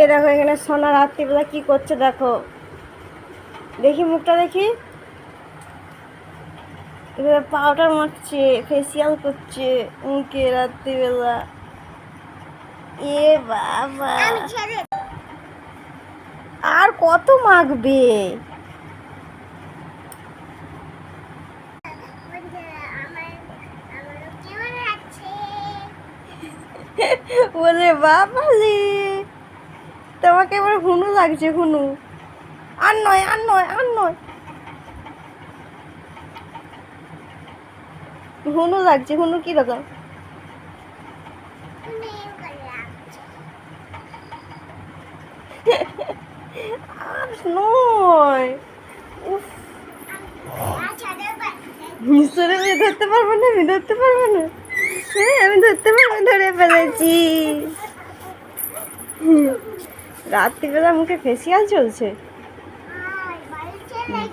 এ দেখো এখানে সোনা রাত্রিবেলা কি করছে দেখো, দেখি মুখটা দেখি। এবার পাউডার মাখছে, ফেসিয়াল করছে মুখে রাত্রিবেলা। এ বাবা, আর কত মাখবে? বলে বাবালি, তোমাকে এবার হুনু লাগছে, হুনু। আর নয়, আর নয়, আর নয়, হুনু লাগছে। হুনু কিরকম? আর নয়, উফ, মিশরে আমি ধরতে পারবো না, আমি ধরতে পারবো না। হ্যাঁ আমি ধরতে পারবো, ধরে ফেলেছি। রাত্রিবেলা মুখে ফেসিয়াল চলছে।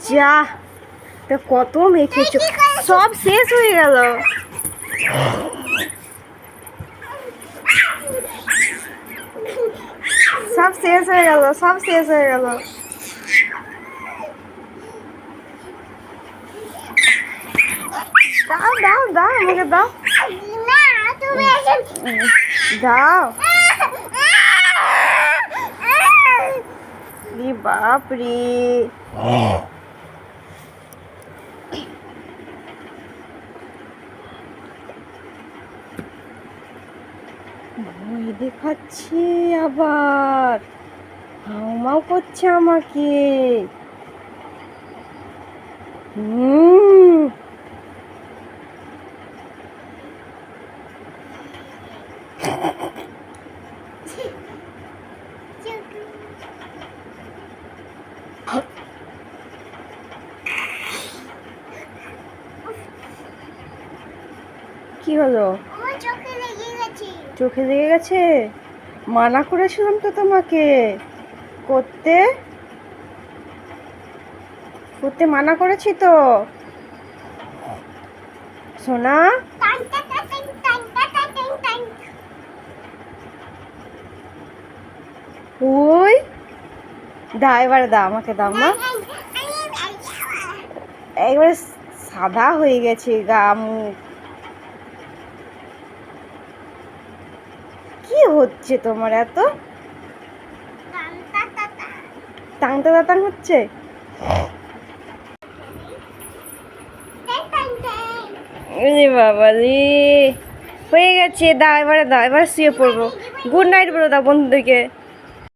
যা, তা কত মেখেছো, সব শেষ হয়ে গেল। সব শেষ হয়ে গেল, সব শেষ হয়ে গেল। দাও দাও দাও, আমাকে দাও, দাও। বাপ রে, ভয় দেখাচ্ছে আবার, হাউমাউ করছে আমাকে। কি হলো? চোখে লেগে গেছে? মানা করেছিলাম তো তোমাকে করতে, করতে মানা করেছি তো সোনা। ওই দাও, এবারে দাও, আমাকে দাও মা। একবারে সাদা হয়ে গেছে গা মুখ। কি হচ্ছে তোমার এত? টাংটা টাং হচ্ছে। বাবা রে, হয়ে গেছে, দাও এবারে, দাও এবারে শুয়ে পড়বো। গুড নাইট বলো দাও বন্ধুদেরকে।